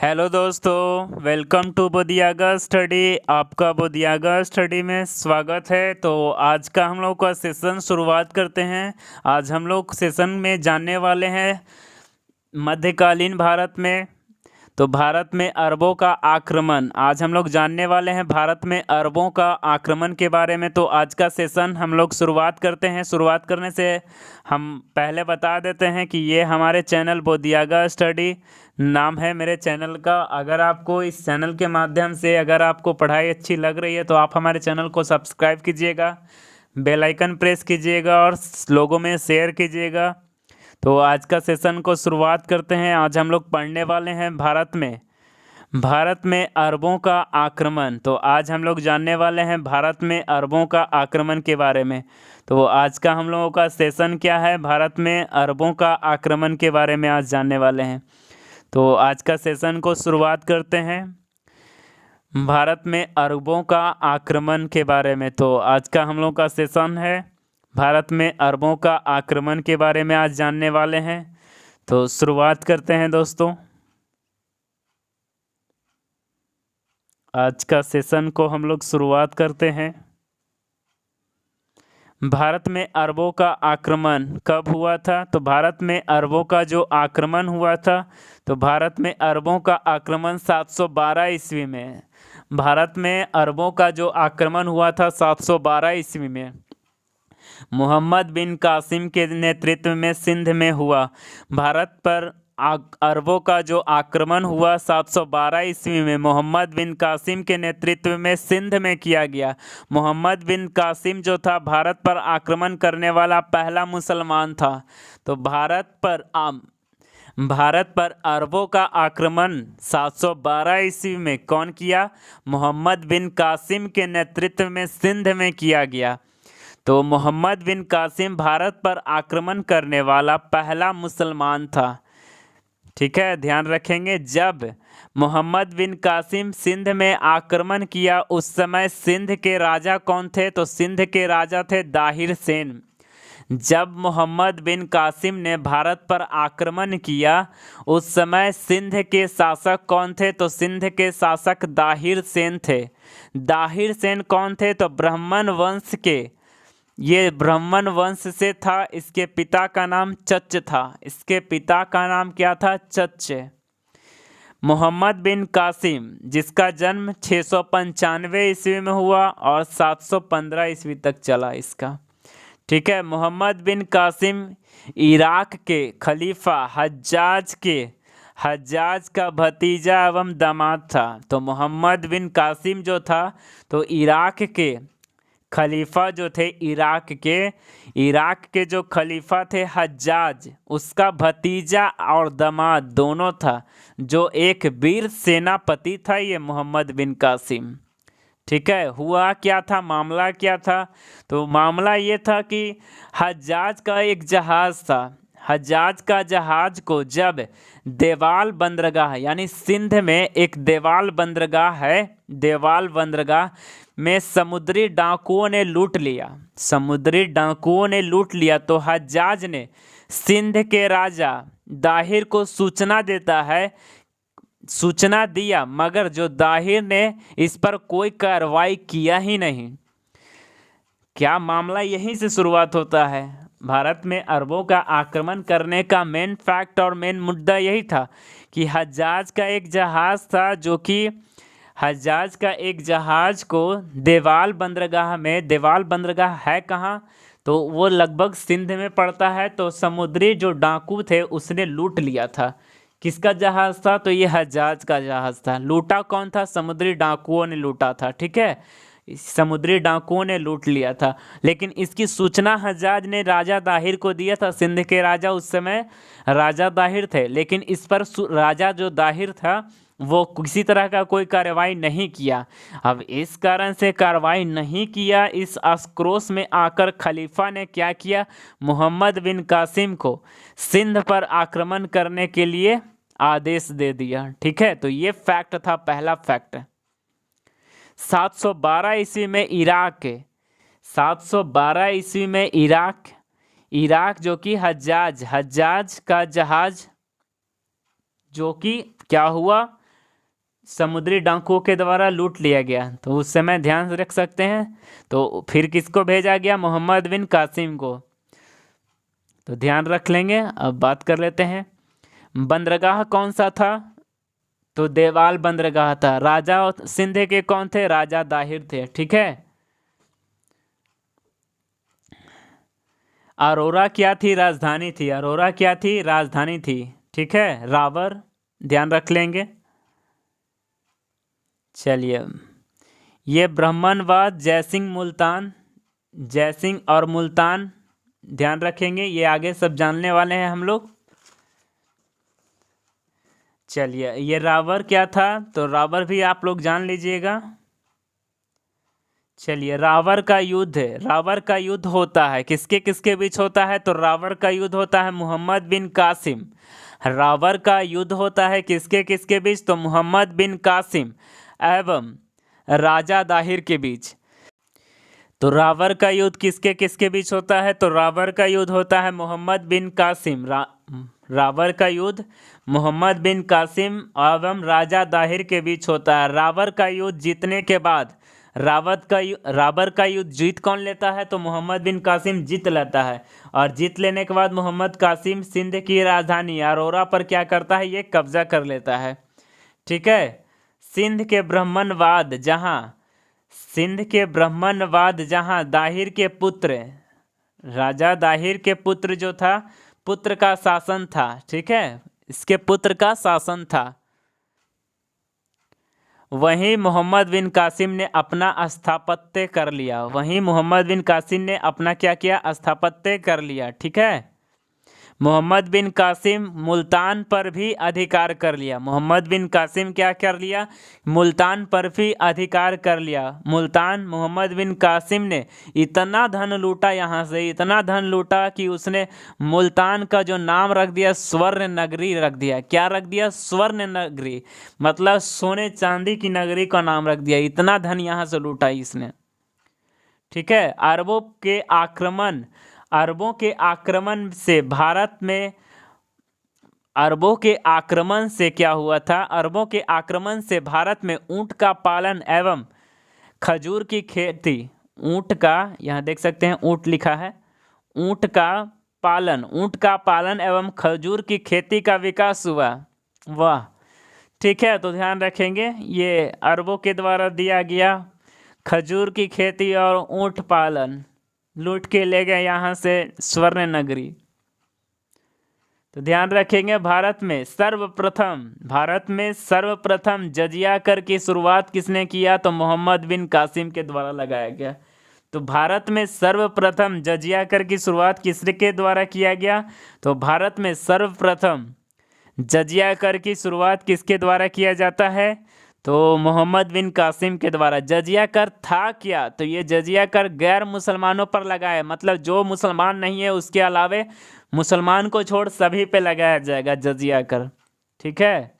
Hello दोस्तों, welcome to बोधियागा study. आपका बोधियागा study में स्वागत है। तो आज का हम लोग का सेशन शुरुआत करते हैं। आज हम लोग सेशन में जानने वाले हैं मध्यकालीन भारत में। तो भारत में अरबों का आक्रमण आज हम लोग जानने वाले हैं, भारत में अरबों का आक्रमण के बारे में। तो आज का सेशन हम लोग शुरुआत करते हैं। शुरुआत करने से हम पहले बता देते हैं कि ये हमारे चैनल बोधियागा स्टडी नाम है मेरे चैनल का। अगर आपको इस चैनल के माध्यम से अगर आपको पढ़ाई अच्छी लग रही है तो आप हमारे चैनल को सब्सक्राइब कीजिएगा, बेल आइकन प्रेस कीजिएगा और लोगों में शेयर कीजिएगा। तो आज का सेशन को शुरुआत करते हैं। आज हम लोग पढ़ने वाले हैं भारत में अरबों का आक्रमण। तो आज हम लोग जानने वाले हैं भारत में अरबों का आक्रमण के बारे में। तो आज का हम लोगों का सेशन क्या है, भारत में अरबों का आक्रमण के बारे में आज जानने वाले हैं। तो आज का सेशन को शुरुआत करते हैं भारत में अरबों का आक्रमण के बारे में। तो आज का हम लोग का सेशन है भारत में अरबों का आक्रमण के बारे में आज जानने वाले हैं। तो शुरुआत करते हैं दोस्तों। आज का सेशन को हम लोग शुरुआत करते हैं। भारत में अरबों का आक्रमण कब हुआ था? तो भारत में अरबों का जो आक्रमण हुआ था, तो भारत में अरबों का आक्रमण 712 ईस्वी में। भारत में अरबों का जो आक्रमण हुआ था 712 ईस्वी में मोहम्मद बिन कासिम के नेतृत्व में सिंध में हुआ। भारत पर अरबों का जो आक्रमण हुआ 712 ईस्वी में मोहम्मद बिन कासिम के नेतृत्व में सिंध में किया गया। मोहम्मद बिन कासिम जो था भारत पर आक्रमण करने वाला पहला मुसलमान था। तो भारत पर अरबों का आक्रमण 712 ईस्वी में कौन किया? मोहम्मद बिन कासिम के नेतृत्व में सिंध में किया गया। तो मोहम्मद बिन कासिम भारत पर आक्रमण करने वाला पहला मुसलमान था। ठीक है, ध्यान रखेंगे। जब मोहम्मद बिन कासिम सिंध में आक्रमण किया उस समय सिंध के राजा कौन थे? तो सिंध के राजा थे दाहिर सेन। जब मोहम्मद बिन कासिम ने भारत पर आक्रमण किया उस समय सिंध के शासक कौन थे? तो सिंध के शासक दाहिर सेन थे। दाहिर सेन कौन थे? तो ब्राह्मण वंश के, ये ब्राह्मण वंश से था। इसके पिता का नाम चच था। इसके पिता का नाम क्या था? चच। मोहम्मद बिन कासिम जिसका जन्म 695 ईस्वी में हुआ और 715 ईस्वी तक चला इसका। ठीक है, मोहम्मद बिन कासिम इराक के खलीफा हज्जाज का भतीजा एवं दामाद था। तो मोहम्मद बिन कासिम जो था तो इराक के खलीफा जो थे, इराक के जो खलीफा थे हज्जाज, उसका भतीजा और दामाद दोनों था, जो एक वीर सेनापति था ये मोहम्मद बिन कासिम। ठीक है, हुआ क्या था, मामला क्या था? तो मामला ये था कि हज्जाज का एक जहाज़ था। हज्जाज का जहाज़ को जब देवाल बंदरगाह, यानी सिंध में एक देवाल बंदरगाह है, देवाल बंदरगाह में समुद्री डाकुओं ने लूट लिया। तो हज्जाज ने सिंध के राजा दाहिर को सूचना दिया, मगर जो दाहिर ने इस पर कोई कार्रवाई किया ही नहीं। क्या मामला यहीं से शुरुआत होता है। भारत में अरबों का आक्रमण करने का मेन फैक्ट और मेन मुद्दा यही था कि हज्जाज का एक जहाज़ था, जो कि हज्जाज का एक जहाज़ को देवाल बंदरगाह है कहाँ? तो वो लगभग सिंध में पड़ता है। तो समुद्री जो डाकू थे उसने लूट लिया था। किसका जहाज़ था? तो ये हज्जाज का जहाज़ था। लूटा कौन था? समुद्री डाकुओं ने लूटा था। ठीक है, समुद्री डाकुओं ने लूट लिया था। लेकिन इसकी सूचना हज्जाज ने राजा दाहिर को दिया था। सिंध के राजा उस समय राजा दाहिर थे, लेकिन इस पर राजा जो दाहिर था वो किसी तरह का कोई कार्रवाई नहीं किया। अब इस कारण से कार्रवाई नहीं किया, इस आक्रोश में आकर खलीफा ने क्या किया? मोहम्मद बिन कासिम को सिंध पर आक्रमण करने के लिए आदेश दे दिया। ठीक है, तो ये फैक्ट था, पहला फैक्ट। 712 ईस्वी में 712 ईस्वी में इराक जो कि हज्जाज का जहाज, जो कि क्या हुआ? समुद्री डाकुओं के द्वारा लूट लिया गया। तो उस समय ध्यान से रख सकते हैं। तो फिर किसको भेजा गया? मोहम्मद बिन कासिम को। तो ध्यान रख लेंगे। अब बात कर लेते हैं, बंदरगाह कौन सा था? तो देवाल बंदरगाह था। राजा सिंध के कौन थे? राजा दाहिर थे। ठीक है। अरोरा क्या थी? राजधानी थी। अरोरा क्या थी? राजधानी थी। ठीक है। रावर ध्यान रख लेंगे। चलिए, ये ब्राह्मणवाद, जयसिंह मुल्तान, जयसिंह और मुल्तान ध्यान रखेंगे, ये आगे सब जानने वाले हैं हम लोग। चलिए, ये रावर क्या था? तो रावर भी आप लोग जान लीजिएगा। चलिए, रावर का युद्ध है। रावर का युद्ध होता है किसके किसके बीच होता है? तो रावर का युद्ध होता है मोहम्मद बिन कासिम। रावर का युद्ध होता है किसके किसके बीच? तो मोहम्मद बिन कासिम एवं राजा दाहिर के बीच। तो रावर का युद्ध किसके किसके बीच होता है? तो रावर का युद्ध होता है मोहम्मद बिन कासिम। रावर का युद्ध मोहम्मद बिन कासिम एवं राजा दाहिर के बीच होता है। रावर का युद्ध जीतने के बाद रावर का युद्ध जीत कौन लेता है? तो मोहम्मद बिन कासिम जीत लेता है। और जीत लेने के बाद मोहम्मद कासिम सिंध की राजधानी अरोरा पर क्या करता है? ये कब्जा कर लेता है। ठीक है। सिंध के ब्राह्मणवाद जहाँ दाहिर के पुत्र, राजा दाहिर के पुत्र जो था, पुत्र का शासन था। ठीक है, इसके पुत्र का शासन था। वहीं मोहम्मद बिन कासिम ने अपना स्थापत्य कर लिया। वहीं मोहम्मद बिन कासिम ने अपना क्या किया? स्थापत्य कर लिया। ठीक है। मोहम्मद बिन कासिम मुल्तान पर भी अधिकार कर लिया। मोहम्मद बिन कासिम क्या कर लिया? मुल्तान पर भी अधिकार कर लिया। मुल्तान, मोहम्मद बिन कासिम ने इतना धन लूटा, यहाँ से इतना धन लूटा कि उसने मुल्तान का जो नाम रख दिया स्वर्ण नगरी रख दिया। क्या रख दिया? स्वर्ण नगरी, मतलब सोने चांदी की नगरी का नाम रख दिया। इतना धन यहाँ से लूटा इसने। ठीक है। अरबों के आक्रमण से क्या हुआ था? अरबों के आक्रमण से भारत में ऊंट का पालन एवं खजूर की खेती, ऊंट का, यहाँ देख सकते हैं ऊंट लिखा है, ऊंट का पालन एवं खजूर की खेती का विकास हुआ। वाह। ठीक है। तो ध्यान रखेंगे, ये अरबों के द्वारा दिया गया खजूर की खेती और ऊंट पालन लूट के ले गए यहाँ से स्वर्ण नगरी। तो ध्यान रखेंगे, भारत में सर्वप्रथम जजिया कर की शुरुआत किसने किया? तो मोहम्मद बिन कासिम के द्वारा लगाया गया। तो भारत में सर्वप्रथम जजिया कर की शुरुआत किसके द्वारा किया गया? तो भारत में सर्वप्रथम जजिया कर की शुरुआत किसके द्वारा किया जाता है? तो मोहम्मद बिन कासिम के द्वारा। जजिया कर था क्या? तो ये जजिया कर गैर मुसलमानों पर लगाया, मतलब जो मुसलमान नहीं है उसके अलावे मुसलमान को छोड़ सभी पे लगाया जाएगा जजिया कर। ठीक है।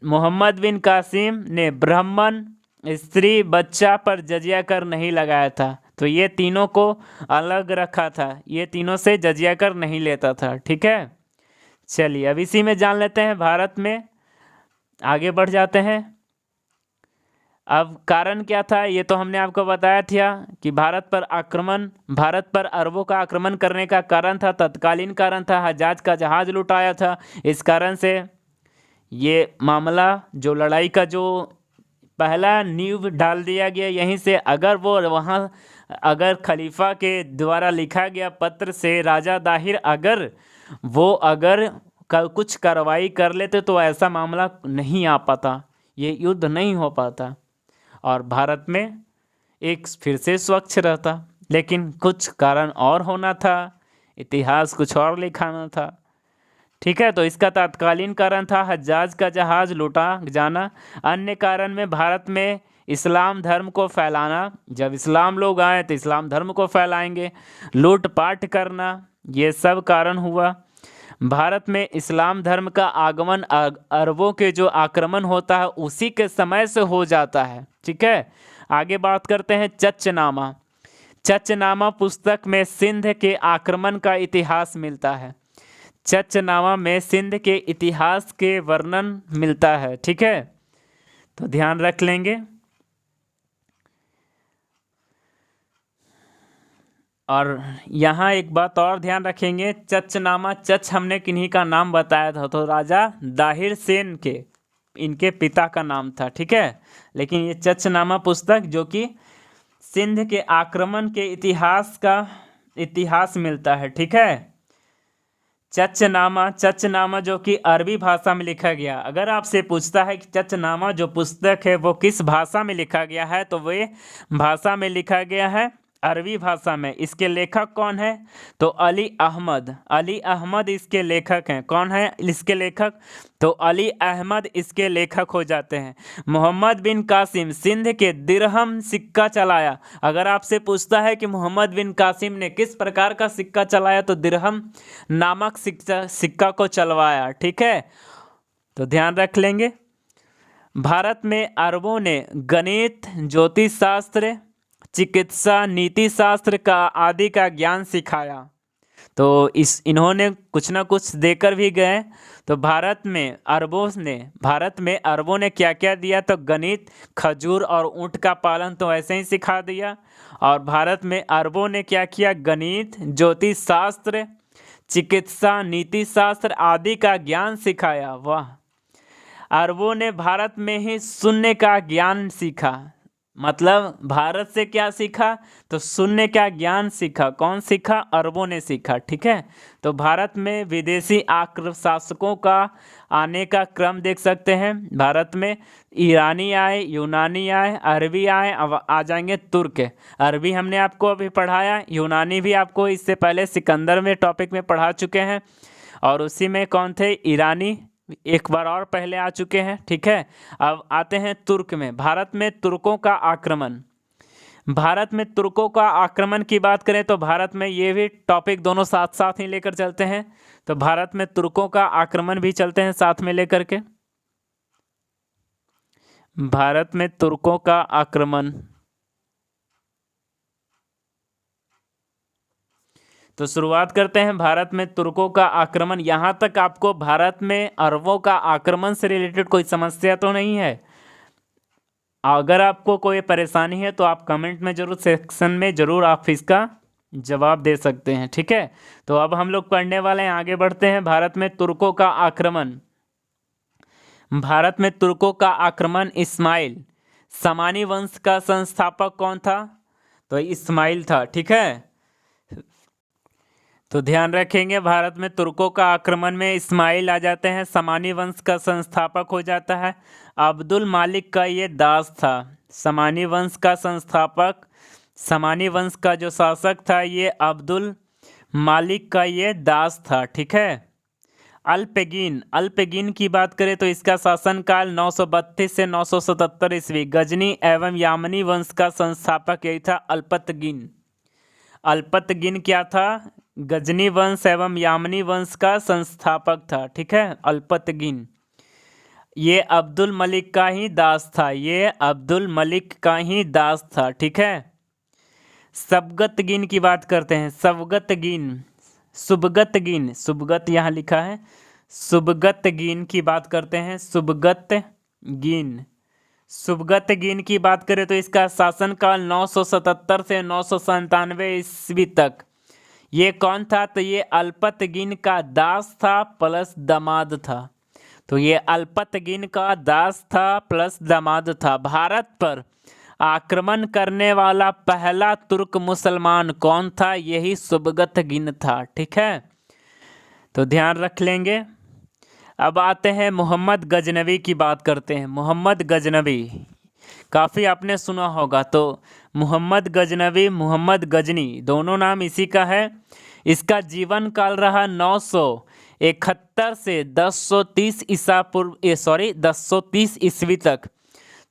मोहम्मद बिन कासिम ने ब्राह्मण, स्त्री, बच्चा पर जजिया कर नहीं लगाया था। तो ये तीनों को अलग रखा था, ये तीनों से जजिया कर नहीं लेता था। ठीक है। चलिए, अब इसी में जान लेते हैं, भारत में आगे बढ़ जाते हैं। अब कारण क्या था? ये तो हमने आपको बताया था कि भारत पर अरबों का आक्रमण करने का कारण था, तत्कालीन कारण था, हज्जाज का जहाज लुटाया था। इस कारण से ये मामला, जो लड़ाई का जो पहला नींव डाल दिया गया यहीं से। अगर खलीफा के द्वारा लिखा गया पत्र से राजा दाहिर अगर कल कुछ कार्रवाई कर लेते तो ऐसा मामला नहीं आ पाता, ये युद्ध नहीं हो पाता और भारत में एक फिर से स्वच्छ रहता। लेकिन कुछ कारण और होना था, इतिहास कुछ और लिखाना था। ठीक है। तो इसका तत्कालीन कारण था हज्जाज का जहाज लूटा जाना। अन्य कारण में भारत में इस्लाम धर्म को फैलाना, जब इस्लाम लोग आए तो इस्लाम धर्म को फैलाएंगे, लूटपाट करना, ये सब कारण हुआ। भारत में इस्लाम धर्म का आगमन अरबों के जो आक्रमण होता है उसी के समय से हो जाता है। ठीक है। आगे बात करते हैं चचनामा पुस्तक में सिंध के आक्रमण का इतिहास मिलता है। चचनामा में सिंध के इतिहास के वर्णन मिलता है। ठीक है। तो ध्यान रख लेंगे। और यहाँ एक बात और ध्यान रखेंगे, चचनामा, चच हमने किन्हीं का नाम बताया था, तो राजा दाहिर सेन के, इनके पिता का नाम था, ठीक है। लेकिन ये चचनामा पुस्तक जो कि सिंध के आक्रमण के इतिहास का इतिहास मिलता है, ठीक है। चचनामा, चचनामा जो कि अरबी भाषा में लिखा गया। अगर आपसे पूछता है कि चचनामा जो पुस्तक है वो किस भाषा में लिखा गया है, तो वे भाषा में लिखा गया है अरबी भाषा में। इसके लेखक कौन है, तो अली अहमद, अली अहमद इसके लेखक हैं। कौन है इसके लेखक, तो अली अहमद इसके लेखक हो जाते हैं। मोहम्मद बिन कासिम सिंध के दिरहम सिक्का चलाया। अगर आपसे पूछता है कि मोहम्मद बिन कासिम ने किस प्रकार का सिक्का चलाया, तो दिरहम नामक सिक्का को चलवाया, ठीक है। तो ध्यान रख लेंगे। भारत में अरबों ने गणित, ज्योतिष शास्त्र, चिकित्सा, नीति शास्त्र का आदि का ज्ञान सिखाया। तो इन्होंने कुछ ना कुछ देकर भी गए। तो भारत में अरबों ने क्या क्या दिया, तो गणित, खजूर और ऊंट का पालन तो ऐसे ही सिखा दिया। और भारत में अरबों ने क्या किया, गणित, ज्योतिष शास्त्र, चिकित्सा, नीति शास्त्र आदि का ज्ञान सिखाया। वाह। अरबों ने भारत में ही शून्य का ज्ञान सीखा। मतलब भारत से क्या सीखा, तो शून्य का ज्ञान सीखा। कौन सीखा, अरबों ने सीखा, ठीक है। तो भारत में विदेशी आक्र शासकों का आने का क्रम देख सकते हैं। भारत में ईरानी आए, यूनानी आए, अरबी आए, अब आ जाएंगे तुर्क। अरबी हमने आपको अभी पढ़ाया, यूनानी भी आपको इससे पहले सिकंदर में टॉपिक में पढ़ा चुके हैं। और उसी में कौन थे, ईरानी एक बार और पहले आ चुके हैं, ठीक है। अब आते हैं तुर्क में। भारत में तुर्कों का आक्रमण, भारत में तुर्कों का आक्रमण की बात करें तो भारत में ये भी टॉपिक दोनों साथ साथ ही लेकर चलते हैं। तो भारत में तुर्कों का आक्रमण भी चलते हैं साथ में लेकर के। भारत में तुर्कों का आक्रमण, तो शुरुआत करते हैं भारत में तुर्कों का आक्रमण। यहाँ तक आपको भारत में अरबों का आक्रमण से रिलेटेड कोई समस्या तो नहीं है। अगर आपको कोई परेशानी है तो आप कमेंट में जरूर, सेक्शन में जरूर आप इसका जवाब दे सकते हैं, ठीक है। तो अब हम लोग पढ़ने वाले हैं, आगे बढ़ते हैं। भारत में तुर्कों का आक्रमण, भारत में तुर्कों का आक्रमण। इस्माइल, सामानी वंश का संस्थापक कौन था, तो इस्माइल था, ठीक है। तो ध्यान रखेंगे, भारत में तुर्कों का आक्रमण में इस्माइल आ जाते हैं, सामानी वंश का संस्थापक हो जाता है। अब्दुल मालिक का ये दास था, सामानी वंश का संस्थापक, सामानी वंश का जो शासक था ये अब्दुल मालिक का ये दास था, ठीक है। अल्पगीन, अल्पगीन की बात करें तो इसका शासनकाल 932 से 977 ईस्वी। गजनी एवं यामनी वंश का संस्थापक यही था अल्पतगीन। अल्पतगीन क्या था, गजनी वंश एवं यामनी वंश का संस्थापक था, ठीक है, अल्पतगीन। ये अब्दुल मलिक का ही दास था, ये अब्दुल मलिक का ही दास था, ठीक है। सबगतगीन की बात करते हैं, सबगतगीन, सुबगतगीन, सुबगत यहाँ लिखा है, सुबगतगीन की बात करते हैं, सुबगतगीन। सुबगतगीन की बात करें तो इसका शासनकाल 977 से 997 ईस्वी तक। ये कौन था, तो ये अल्पतगीन का दास था प्लस दामाद था। तो ये अल्पतगीन का दास था प्लस दामाद था। भारत पर आक्रमण करने वाला पहला तुर्क मुसलमान कौन था, यही सुबगतगीन था, ठीक है। तो ध्यान रख लेंगे। अब आते हैं मोहम्मद गजनवी की बात करते हैं। मोहम्मद गजनवी काफ़ी आपने सुना होगा। तो मोहम्मद गजनवी, मोहम्मद गजनी दोनों नाम इसी का है। इसका जीवन काल रहा 971 से 1030 1030 ईस्वी तक।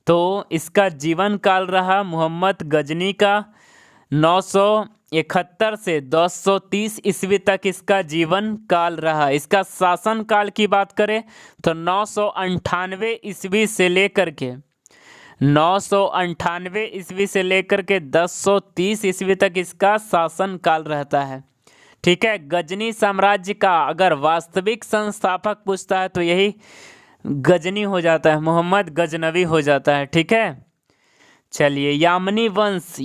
तो इसका जीवन काल रहा मोहम्मद गजनी का 971 से 1030 ईस्वी तक इसका जीवन काल रहा। इसका शासन काल की बात करें तो 998 ईस्वी से लेकर के 998 ईस्वी से लेकर के 1030 ईस्वी तक इसका शासन काल रहता है, ठीक है। गजनी साम्राज्य का अगर वास्तविक संस्थापक पूछता है तो यही गजनी हो जाता है, मोहम्मद गजनवी हो जाता है। ठीक है, चलिए यामनी वंश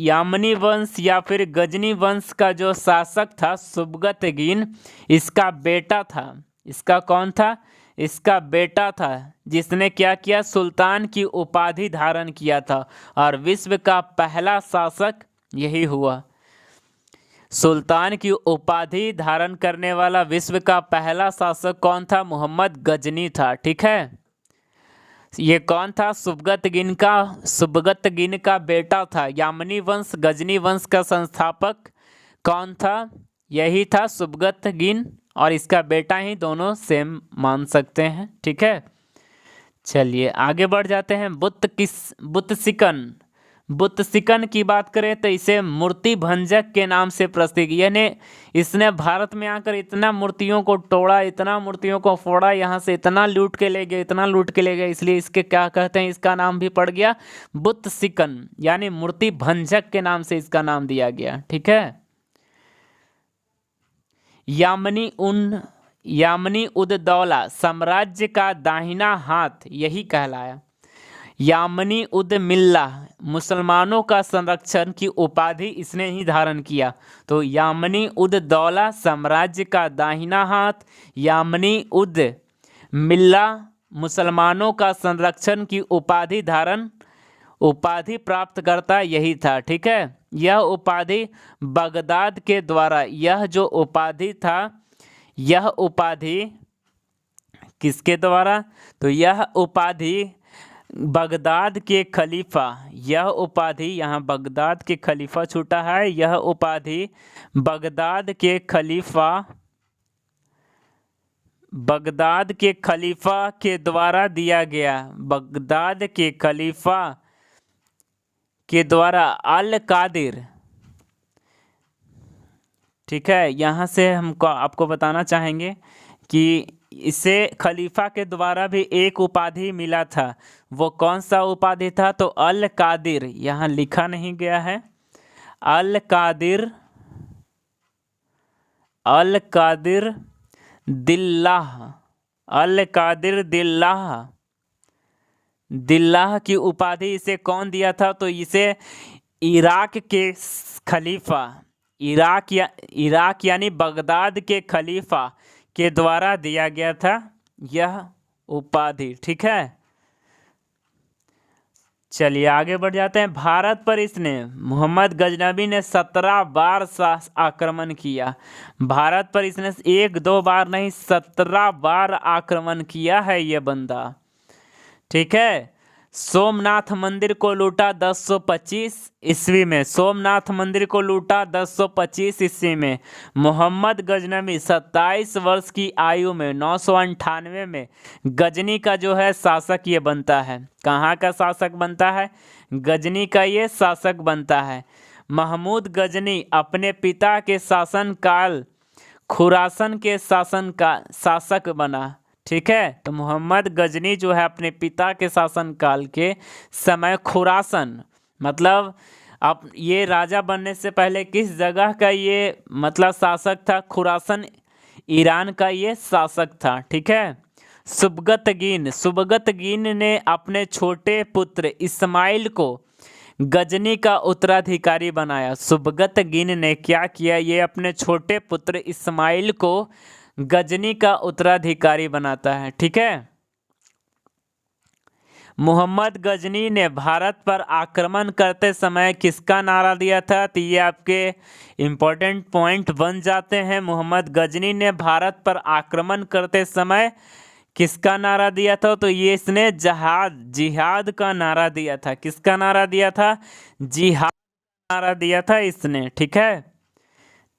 या फिर गजनी वंश का जो शासक था सुबगतगीन, इसका बेटा था। इसका कौन था? इसका बेटा था, जिसने क्या किया? सुल्तान की उपाधि धारण किया था, और विश्व का पहला शासक यही हुआ। सुल्तान की उपाधि धारण करने वाला विश्व का पहला शासक कौन था? मोहम्मद गजनी था। ठीक है, ये कौन था? सुबगतगिन का बेटा था। यामनी वंश गजनी वंश का संस्थापक कौन था? यही था सुबगतगिन, और इसका बेटा ही, दोनों सेम मान सकते हैं। ठीक है, चलिए आगे बढ़ जाते हैं। बुत्सिकन की बात करें तो इसे मूर्ति भंजक के नाम से प्रसिद्ध, यानी इसने भारत में आकर इतना मूर्तियों को तोड़ा, इतना मूर्तियों को फोड़ा, यहाँ से इतना लूट के ले गया, इतना लूट के ले गया, इसलिए इसके क्या कहते हैं? इसका नाम भी पड़ गया बुत्सिकन, यानी मूर्ति भंजक के नाम से इसका नाम दिया गया। ठीक है, यामनी उद दौला साम्राज्य का दाहिना हाथ यही कहलाया। यामनी उद मिल्ला मुसलमानों का संरक्षण की उपाधि इसने ही धारण किया। तो यामनी उद दौला साम्राज्य का दाहिना हाथ, यामनी उद मिल्ला मुसलमानों का संरक्षण की उपाधि प्राप्त करता यही था। ठीक है, यह उपाधि बगदाद के द्वारा, यह जो उपाधि था, यह उपाधि किसके द्वारा? तो यह उपाधि बगदाद के खलीफा, यह उपाधि, यहाँ बगदाद के खलीफा छूटा है, यह उपाधि बगदाद के खलीफा के द्वारा दिया गया। बगदाद के खलीफा के द्वारा अल कादिर। ठीक है, यहाँ से हमको आपको बताना चाहेंगे कि इसे खलीफा के द्वारा भी एक उपाधि मिला था। वो कौन सा उपाधि था? तो अल कादिर, यहाँ लिखा नहीं गया है। अल कादिर दिल्लाह की उपाधि इसे कौन दिया था? तो इसे इराक के खलीफा, इराक यानी बगदाद के खलीफा के द्वारा दिया गया था यह उपाधि। ठीक है, चलिए आगे बढ़ जाते हैं। भारत पर इसने, मोहम्मद गजनवी ने 17 बार आक्रमण किया। भारत पर इसने 1-2 बार नहीं, 17 बार आक्रमण किया है ये बंदा। ठीक है, सोमनाथ मंदिर को लूटा 1025 ईस्वी में। सोमनाथ मंदिर को लूटा 1025 ईस्वी में। मोहम्मद गजनवी 27 वर्ष की आयु में 998 में गजनी का जो है शासक ये बनता है। कहाँ का शासक बनता है? गजनी का ये शासक बनता है। महमूद गजनी अपने पिता के शासनकाल खुरासन के शासक बना। ठीक है, तो मोहम्मद गजनी जो है अपने पिता के शासनकाल के समय खुरासन, मतलब अब ये राजा बनने से पहले किस जगह का ये मतलब शासक था? खुरासन, ईरान का ये शासक था। ठीक है, सुबगतगीन ने अपने छोटे पुत्र इस्माइल को गजनी का उत्तराधिकारी बनाया। सुबगतगीन ने क्या किया? ये अपने छोटे पुत्र इस्माइल को गजनी का उत्तराधिकारी बनाता है। ठीक है, मोहम्मद गजनी ने भारत पर आक्रमण करते समय किसका नारा दिया था? तो ये आपके इम्पोर्टेंट पॉइंट बन जाते हैं। मोहम्मद गजनी ने भारत पर आक्रमण करते समय किसका नारा दिया था? तो ये इसने जिहाद का नारा दिया था। किसका नारा दिया था? जिहाद का नारा दिया था इसने। ठीक है,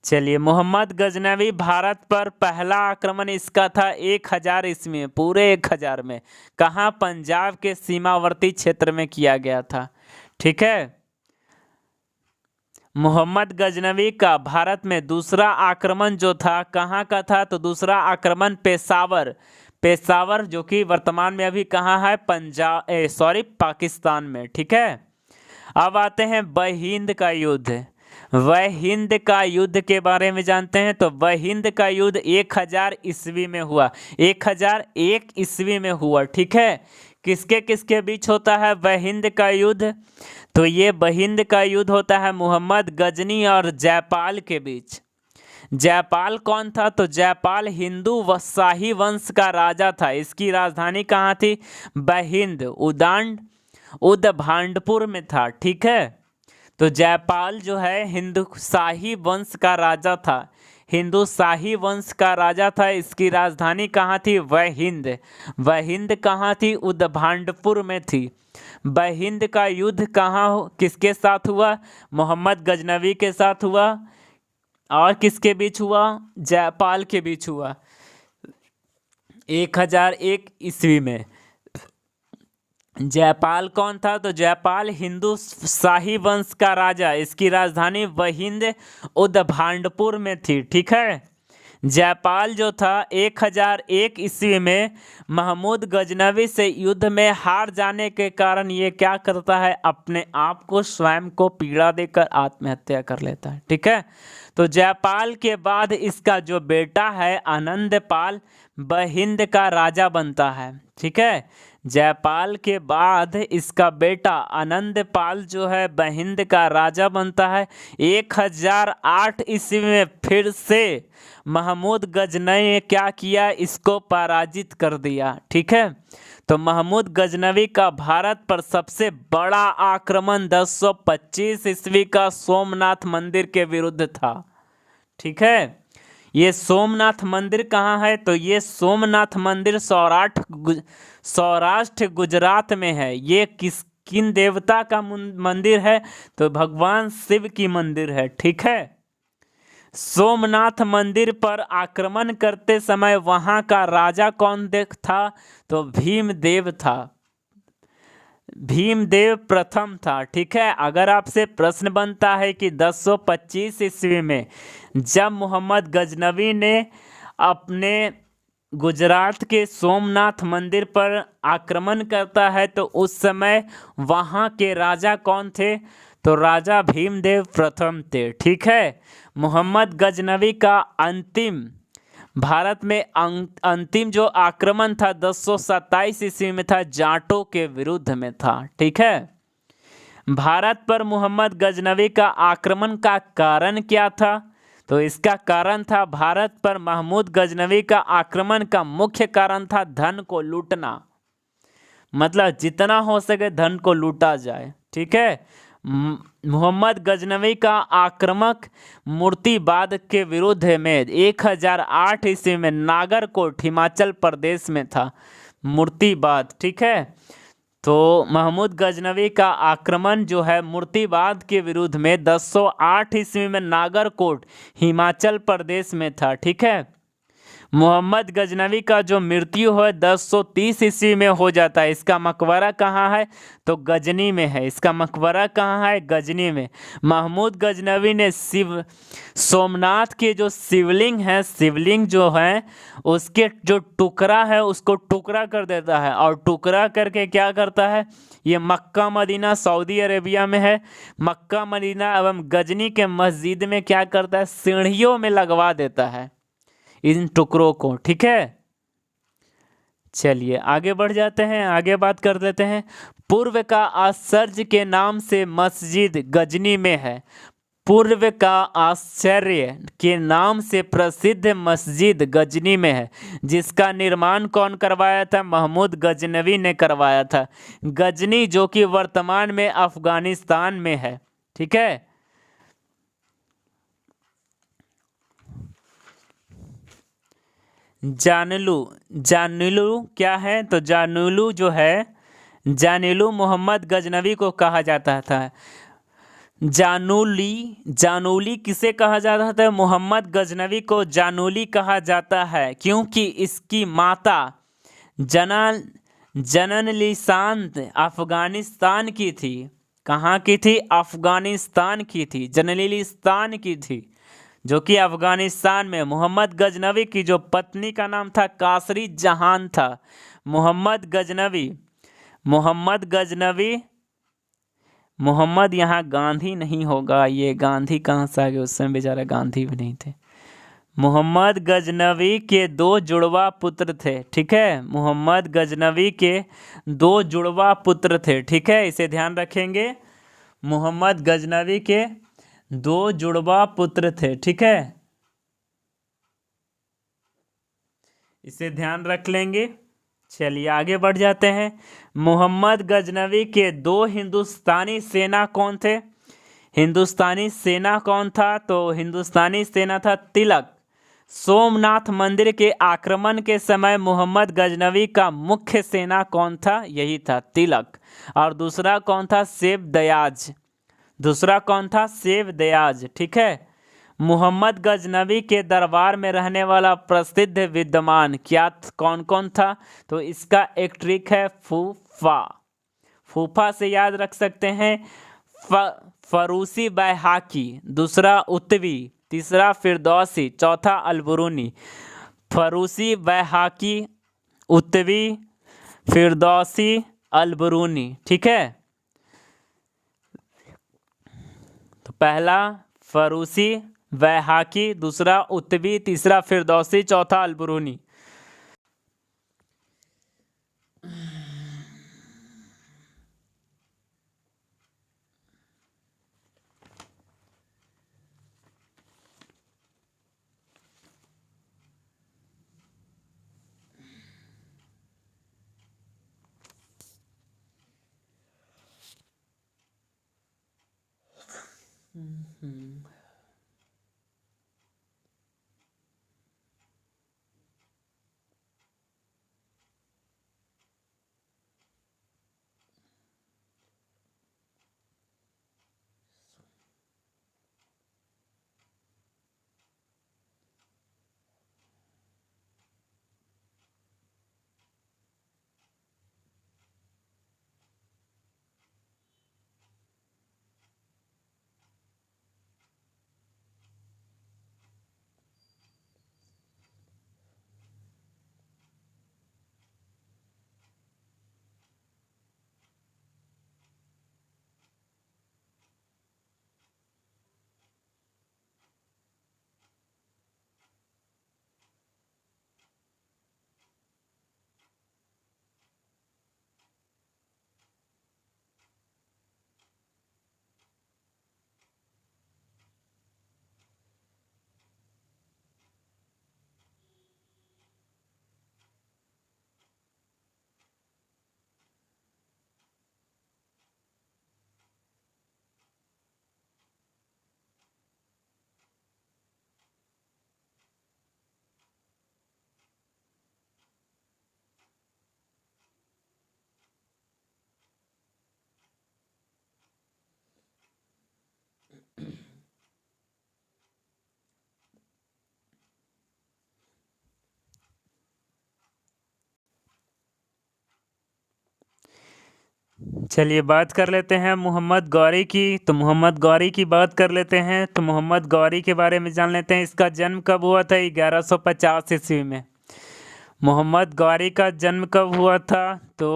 चलिए मोहम्मद गजनवी भारत पर पहला आक्रमण इसका था 1000 ईस्वी में, पूरे 1000 में। कहाँ? पंजाब के सीमावर्ती क्षेत्र में किया गया था। ठीक है, मोहम्मद गजनवी का भारत में दूसरा आक्रमण जो था कहाँ का था? तो दूसरा आक्रमण पेशावर जो कि वर्तमान में अभी कहाँ है? पाकिस्तान में। ठीक है, अब आते हैं बहिंद का युद्ध। वह हिंद का युद्ध के बारे में जानते हैं, तो वह हिंद का युद्ध 1000 ईस्वी में हुआ, 1001 ईस्वी में हुआ। ठीक है, किसके किसके बीच होता है वह हिंद का युद्ध? तो ये वह हिंद का युद्ध होता है मोहम्मद गजनी और जयपाल के बीच। जयपाल कौन था? तो जयपाल हिंदू व शाही वंश का राजा था। इसकी राजधानी कहाँ थी? बहिंद उदभांडपुर में था। ठीक है, तो जयपाल जो है हिंदू शाही वंश का राजा था, हिंदू शाही वंश का राजा था। इसकी राजधानी कहाँ थी? वहिंद। वहिंद कहाँ थी? उदभांडपुर में थी। वहिंद का युद्ध कहाँ किसके साथ हुआ? मोहम्मद गजनवी के साथ हुआ। और किसके बीच हुआ? जयपाल के बीच हुआ 1001 ईस्वी में। जयपाल कौन था? तो जयपाल हिंदू शाही वंश का राजा, इसकी राजधानी वहिंद उदभांडपुर में थी। ठीक है, जयपाल जो था 1001 ईस्वी में महमूद गजनवी से युद्ध में हार जाने के कारण ये क्या करता है? अपने आप को स्वयं को पीड़ा देकर आत्महत्या कर लेता है। ठीक है, तो जयपाल के बाद इसका जो बेटा है आनंदपाल बहिंद का राजा बनता है। ठीक है, जयपाल के बाद इसका बेटा आनंदपाल जो है बहिंद का राजा बनता है। 1008 ईस्वी में फिर से महमूद गजनवी ने क्या किया? इसको पराजित कर दिया। ठीक है, तो महमूद गजनवी का भारत पर सबसे बड़ा आक्रमण 1025 ईस्वी का सोमनाथ मंदिर के विरुद्ध था। ठीक है, ये सोमनाथ मंदिर कहाँ है? तो ये सोमनाथ मंदिर सौराष्ट्र गुजरात में है। ये किन देवता का मंदिर है? तो भगवान शिव की मंदिर है। ठीक है, सोमनाथ मंदिर पर आक्रमण करते समय वहाँ का राजा कौन था? तो भीमदेव था, भीमदेव प्रथम था। ठीक है, अगर आपसे प्रश्न बनता है कि 1025 ईस्वी में जब मोहम्मद गजनवी ने अपने गुजरात के सोमनाथ मंदिर पर आक्रमण करता है तो उस समय वहाँ के राजा कौन थे? तो राजा भीमदेव प्रथम थे। ठीक है, मोहम्मद गजनवी का भारत में अंतिम जो आक्रमण था 1027 ईस्वी में था, जाटों के विरुद्ध में था। ठीक है, भारत पर मोहम्मद गजनवी का आक्रमण का कारण क्या था? तो इसका कारण था भारत पर महमूद गजनवी का आक्रमण का मुख्य कारण था धन को लूटना, मतलब जितना हो सके धन को लूटा जाए। ठीक है, मोहम्मद गजनवी का आक्रामक मूर्तिवाद के विरुद्ध में 1008 ईस्वी में नागरकोट हिमाचल प्रदेश में था मूर्तिवाद। ठीक है, तो महमूद गजनवी का आक्रमण जो है मूर्तिवाद के विरुद्ध में 1008 ईस्वी में नागरकोट हिमाचल प्रदेश में था। ठीक है, मोहम्मद गजनवी का जो मृत्यु है 1030 ईस्वी में हो जाता है। इसका मकबरा कहाँ है? तो गजनी में है। इसका मकबरा कहाँ है? गजनी में। महमूद गजनवी ने सोमनाथ के जो शिवलिंग है, शिवलिंग जो है उसके जो टुकड़ा है उसको टुकड़ा कर देता है, और टुकड़ा करके क्या करता है? ये मक्का मदीना सऊदी अरेबिया में है। मक्का मदीना एवं गजनी के मस्जिद में क्या करता है? सीढ़ियों में लगवा देता है इन टुकड़ों को। ठीक है, चलिए आगे बढ़ जाते हैं, आगे बात कर देते हैं। पूर्व का आश्चर्य के नाम से मस्जिद गजनी में है। पूर्व का आश्चर्य के नाम से प्रसिद्ध मस्जिद गजनी में है, जिसका निर्माण कौन करवाया था? महमूद गजनवी ने करवाया था। गजनी जो कि वर्तमान में अफगानिस्तान में है। ठीक है, जानुलू क्या है? तो जानुलू जो है, जानुलू मोहम्मद गजनवी को कहा जाता था। जानूली किसे कहा जाता था? मोहम्मद गजनवी को जानूली कहा जाता है, क्योंकि इसकी माता जननलिसांत अफगानिस्तान की थी। कहाँ की थी? अफगानिस्तान की थी, जननलिस्तान की थी, जो कि अफगानिस्तान में। मोहम्मद गजनवी की जो पत्नी का नाम था कासरी जहान था। मोहम्मद गजनवी मोहम्मद यहाँ गांधी नहीं होगा, ये गांधी कहाँ से आ गए, उस समय बेचारा गांधी भी नहीं थे। मोहम्मद गजनवी के दो जुड़वा पुत्र थे, ठीक है, मोहम्मद गजनवी के दो जुड़वा पुत्र थे, ठीक है, इसे ध्यान रखेंगे। मोहम्मद गजनवी के दो जुड़वा पुत्र थे, ठीक है, इसे ध्यान रख लेंगे। चलिए आगे बढ़ जाते हैं। मोहम्मद गजनवी के दो हिंदुस्तानी सेना कौन थे? हिंदुस्तानी सेना कौन था? तो हिंदुस्तानी सेना था तिलक। सोमनाथ मंदिर के आक्रमण के समय मोहम्मद गजनवी का मुख्य सेना कौन था? यही था तिलक। और दूसरा कौन था? सेव दयाज। दूसरा कौन था? सेव दयाज, ठीक है। मोहम्मद गजनवी के दरबार में रहने वाला प्रसिद्ध विद्वान क्या कौन कौन था? तो इसका एक ट्रिक है, फूफा। फूफा से याद रख सकते हैं। फरूसी बैहाकी, दूसरा उत्वी, तीसरा फिरदौसी, चौथा अलबरूनी। फरूसी बैहाकी, उत्वी, फिरदौसी, अलबरूनी, ठीक है। तो पहला फरूसी बैहाकी, दूसरा उत्वी, तीसरा फिरदौसी, चौथा अलबरूनी। चलिए बात कर लेते हैं मोहम्मद गौरी की। तो मोहम्मद गौरी की बात कर लेते हैं। तो मोहम्मद गौरी के बारे में जान लेते हैं। इसका जन्म कब हुआ था? 1150 ईस्वी में। मोहम्मद गौरी का जन्म कब हुआ था? तो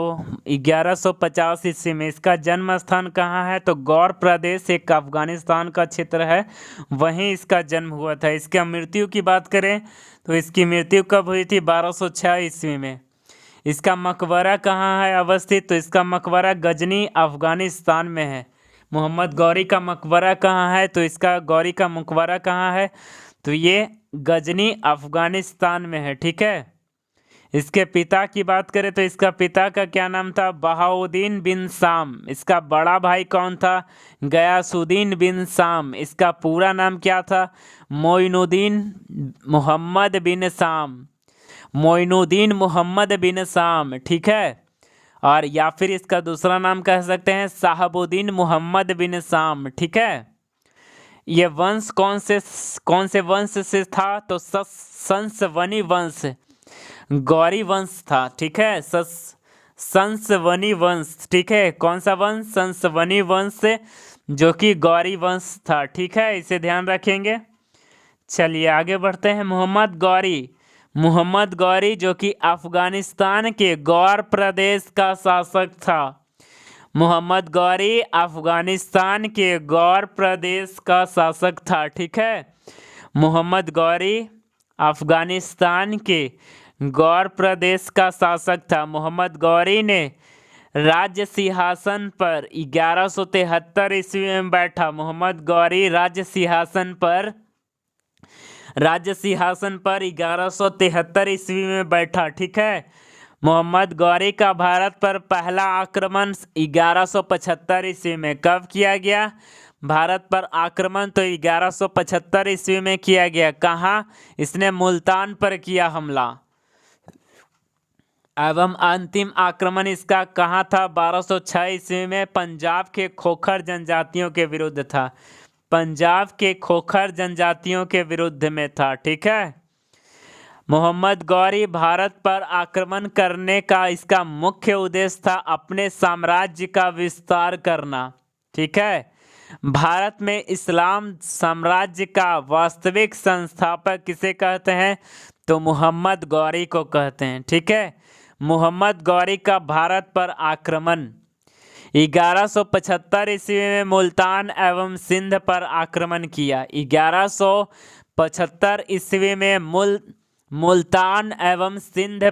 1150 ईस्वी में। इसका जन्म स्थान कहाँ है? तो गौर प्रदेश, एक अफगानिस्तान का क्षेत्र है, वहीं इसका जन्म हुआ था। इसका मृत्यु की बात करें तो इसकी मृत्यु कब हुई थी? 1206 ईस्वी में। इसका मकबरा कहाँ है अवस्थित? तो इसका मकबरा गजनी अफगानिस्तान में है। मोहम्मद गौरी का मकबरा कहाँ है? तो इसका गौरी का मकबरा कहाँ है? तो ये गजनी अफगानिस्तान में है, ठीक है। इसके पिता की बात करें तो इसका पिता का क्या नाम था? बहाउद्दीन बिन शाम। इसका बड़ा भाई कौन था? गयासुद्दीन बिन शाम। इसका पूरा नाम क्या था? मोइनुद्दीन मोहम्मद बिन शाम। मोइनुद्दीन मोहम्मद बिन शाम, ठीक है। और या फिर इसका दूसरा नाम कह सकते हैं साहबुद्दीन मोहम्मद बिन शाम, ठीक है। ये वंश कौन से वंश से था? तो संसवनी वंश, गौरी वंश था, ठीक है। संसवनी वंश, ठीक है। कौन सा वंश? संसवनी वंश से, जो कि गौरी वंश था, ठीक है, इसे ध्यान रखेंगे। चलिए आगे बढ़ते हैं। मोहम्मद गौरी जो कि अफगानिस्तान के गौर प्रदेश का शासक था। मोहम्मद गौरी अफगानिस्तान के गौर प्रदेश का शासक था। ठीक है, मोहम्मद गौरी अफगानिस्तान के गौर प्रदेश का शासक था। मोहम्मद गौरी ने राज्य सिंहासन पर 1173 ईस्वी में बैठा। मोहम्मद गौरी राज्य सिंहासन पर 1173 ईस्वी में बैठा। ठीक है, मोहम्मद गौरी का भारत पर पहला आक्रमण 1175 ईस्वी में कब किया गया? भारत पर आक्रमण तो 1175 ईस्वी में किया गया। कहाँ? इसने मुल्तान पर किया हमला। एवं अंतिम आक्रमण इसका कहाँ था? 1206 ईस्वी में पंजाब के खोखर जनजातियों के विरुद्ध था। पंजाब के खोखर जनजातियों के विरुद्ध में था। ठीक है, मोहम्मद गौरी भारत पर आक्रमण करने का इसका मुख्य उद्देश्य था अपने साम्राज्य का विस्तार करना। ठीक है, भारत में इस्लाम साम्राज्य का वास्तविक संस्थापक किसे कहते हैं? तो मोहम्मद गौरी को कहते हैं। ठीक है, मोहम्मद गौरी का भारत पर आक्रमण 1175 ईस्वी में मुल्तान एवं सिंध पर आक्रमण किया। 1175 ईस्वी में मुल्तान एवं सिंध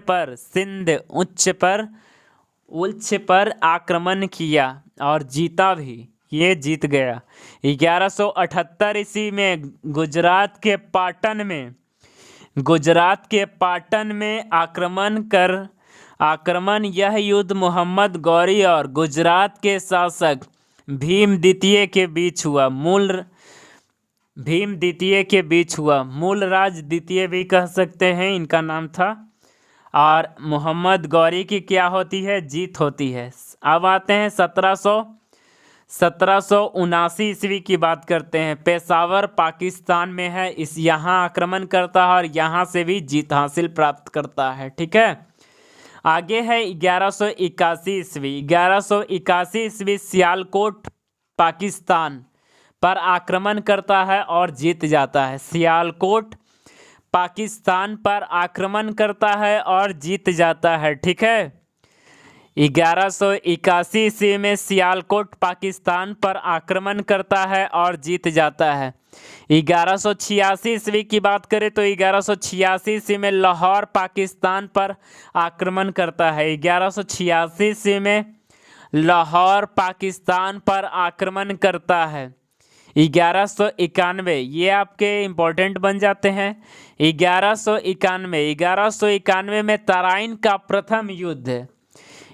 उच्च पर आक्रमण किया और जीता भी। ये जीत गया। 1178 ईस्वी में गुजरात के पाटन में आक्रमण यह युद्ध मोहम्मद गौरी और गुजरात के शासक भीम द्वितीय के बीच हुआ। मूलराज द्वितीय भी कह सकते हैं, इनका नाम था। और मोहम्मद गौरी की क्या होती है? जीत होती है। अब आते हैं 1779 ईस्वी की बात करते हैं। पेशावर पाकिस्तान में है। यहाँ आक्रमण करता है और यहाँ से भी जीत हासिल प्राप्त करता है। ठीक है, आगे है 1181 ईस्वी। 1181 ईस्वी सियालकोट पाकिस्तान पर आक्रमण करता है और जीत जाता है। सियालकोट पाकिस्तान पर आक्रमण करता है और जीत जाता है। ठीक है, 1181 ईस्वी में सियालकोट पाकिस्तान पर आक्रमण करता है और जीत जाता है। 1186 ईस्वी की बात करें तो 1186 ईस्वी में लाहौर पाकिस्तान पर आक्रमण करता है। 1186 ईस्वी में लाहौर पाकिस्तान पर आक्रमण करता है। 1191 ये आपके इम्पोर्टेंट बन जाते हैं। 1191 में तराइन का प्रथम युद्ध।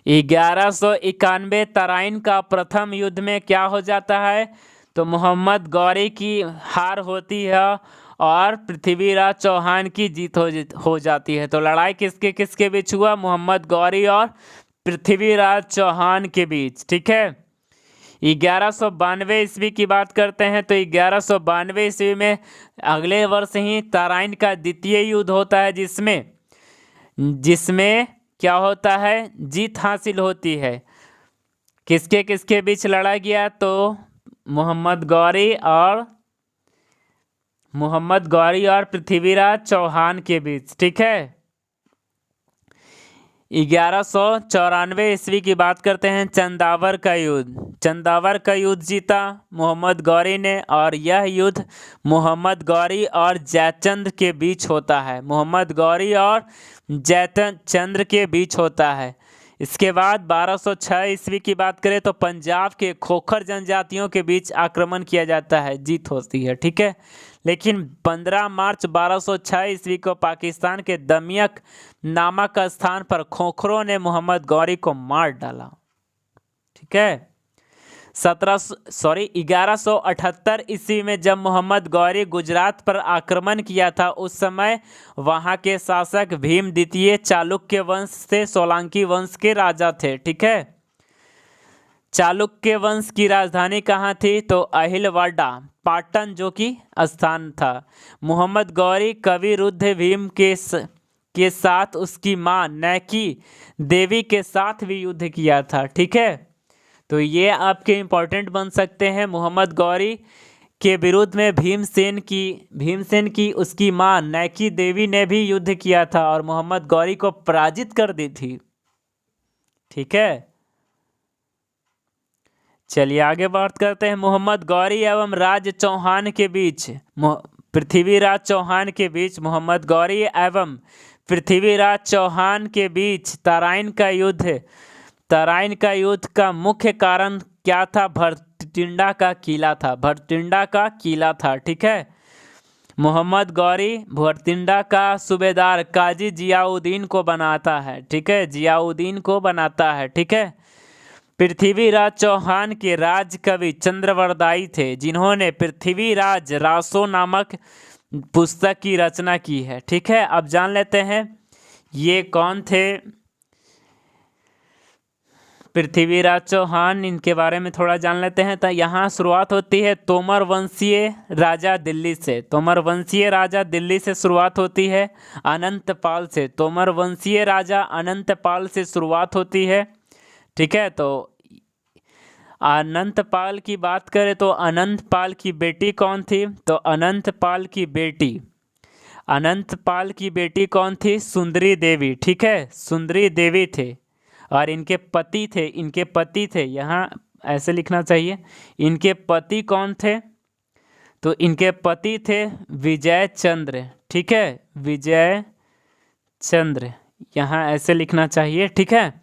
1191 तराइन का प्रथम युद्ध में क्या हो जाता है? तो मोहम्मद गौरी की हार होती है और पृथ्वीराज चौहान की जीत हो जाती है। तो लड़ाई किसके किसके बीच हुआ? मोहम्मद गौरी और पृथ्वीराज चौहान के बीच। ठीक है, 1192 ईस्वी की बात करते हैं तो 1192 ईस्वी में अगले वर्ष ही तराइन का द्वितीय युद्ध होता है, जिसमें क्या होता है? जीत हासिल होती है। किसके किसके बीच लड़ा गया? तो मोहम्मद गौरी और पृथ्वीराज चौहान के बीच। ठीक है, 1194 ईस्वी की बात करते हैं। चंदावर का युद्ध जीता मोहम्मद गौरी ने और यह युद्ध मोहम्मद गौरी और जयचंद्र के बीच होता है। मोहम्मद गौरी और जयचंद्र के बीच होता है। इसके बाद 1206 ईस्वी की बात करें तो पंजाब के खोखर जनजातियों के बीच आक्रमण किया जाता है, जीत होती है। ठीक है, लेकिन 15 मार्च 1206 ईस्वी को पाकिस्तान के दमियक नामक स्थान पर खोखरों ने मोहम्मद गौरी को मार डाला। ठीक है, 1178 ईस्वी में जब मोहम्मद गौरी गुजरात पर आक्रमण किया था, उस समय वहां के शासक भीम द्वितीय चालुक्य वंश से सोलंकी वंश के राजा थे। ठीक है, चालुक्य वंश की राजधानी कहाँ थी? तो अहिलवाड़ा पाटन जो कि स्थान था। मोहम्मद गौरी कवि रुद्र भीम के साथ उसकी मां नैकी देवी के साथ भी युद्ध किया था। ठीक है, तो ये आपके इम्पोर्टेंट बन सकते हैं। मोहम्मद गौरी के विरुद्ध में भीमसेन की उसकी मां नैकी देवी ने भी युद्ध किया था और मोहम्मद गौरी को पराजित कर दी थी। ठीक है, चलिए आगे बात करते हैं मोहम्मद गौरी एवं राज चौहान के बीच। पृथ्वीराज चौहान के बीच मोहम्मद गौरी एवं पृथ्वीराज चौहान के बीच तराइन का युद्ध। तराइन का युद्ध का मुख्य कारण क्या था? भरटिंडा का किला था। भरटिंडा का किला था। ठीक है। मोहम्मद गौरी भरटिंडा का सूबेदार काजी जियाउद्दीन को बनाता है। ठीक है, जियाउद्दीन को बनाता है। ठीक है। पृथ्वीराज चौहान के राज कवि चंद्रवरदाई थे, जिन्होंने पृथ्वीराज रासो नामक पुस्तक की रचना की है। ठीक है। अब जान लेते हैं ये कौन थे पृथ्वीराज चौहान, इनके बारे में थोड़ा जान लेते हैं। तो यहाँ शुरुआत होती है तोमर वंशीय राजा दिल्ली से। तोमर वंशीय राजा दिल्ली से शुरुआत होती है। अनंतपाल से, तोमर वंशीय राजा अनंतपाल से शुरुआत होती है। ठीक है। तो अनंतपाल की बात करें तो अनंतपाल की बेटी कौन थी? तो अनंतपाल की बेटी कौन थी? सुंदरी देवी। ठीक है, सुंदरी देवी थे। और इनके पति थे, यहाँ ऐसे लिखना चाहिए। इनके पति कौन थे? तो इनके पति थे विजय चंद्र। ठीक है, विजय चंद्र, यहाँ ऐसे लिखना चाहिए। ठीक है।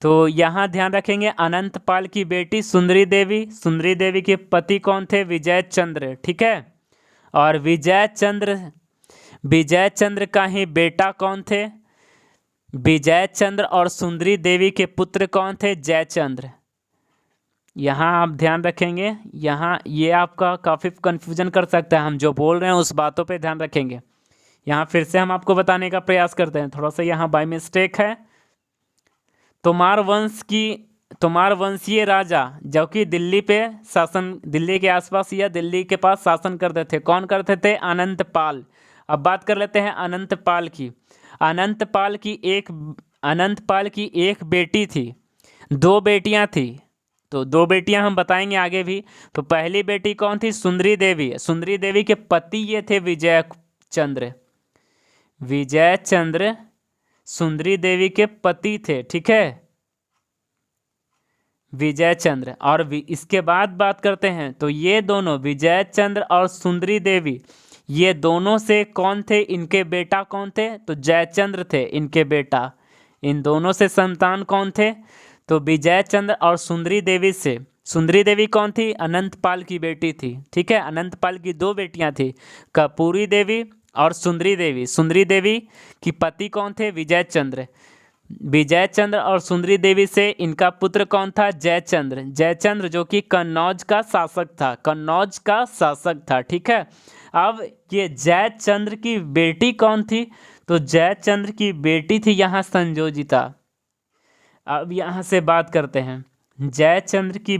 तो यहाँ ध्यान रखेंगे अनंतपाल की बेटी सुंदरी देवी के पति कौन थे? विजय चंद्र। ठीक है। और विजय चंद्र का ही बेटा कौन थे? विजय चंद्र और सुंदरी देवी के पुत्र कौन थे? जयचंद्र। यहाँ आप ध्यान रखेंगे, यहाँ ये आपका काफ़ी कन्फ्यूजन कर सकता है। हम जो बोल रहे हैं उस बातों पे ध्यान रखेंगे। यहाँ फिर से हम आपको बताने का प्रयास करते हैं, थोड़ा सा यहाँ बाय मिस्टेक है। तोमार वंशीय राजा जो कि दिल्ली के आसपास या दिल्ली के पास शासन करते थे, कौन करते थे? अनंतपाल। अब बात कर लेते हैं अनंतपाल की। अनंतपाल की एक बेटी थी, दो बेटियां थी। तो दो बेटियां हम बताएंगे आगे भी। तो पहली बेटी कौन थी? सुंदरी देवी के पति ये थे विजय चंद्र सुंदरी देवी के पति थे। ठीक है, विजय चंद्र। और इसके बाद बात करते हैं तो ये दोनों विजय चंद्र और सुंदरी देवी, ये दोनों से कौन थे? इनके बेटा कौन थे? तो जयचंद्र थे इनके बेटा। इन दोनों से संतान कौन थे? तो विजय चंद्र और सुंदरी देवी से। सुंदरी देवी कौन थी? अनंतपाल की बेटी थी। ठीक है, अनंतपाल की दो बेटियां थी, कपूरी देवी और सुंदरी देवी। सुंदरी देवी की पति कौन थे? विजय चंद्र और सुंदरी देवी से इनका पुत्र कौन था? जयचंद्र जो कि कन्नौज का शासक था। ठीक है। अब ये जयचंद्र की बेटी कौन थी? तो जयचंद्र की बेटी थी यहाँ संयोजिता। अब यहाँ से बात करते हैं, जयचंद्र की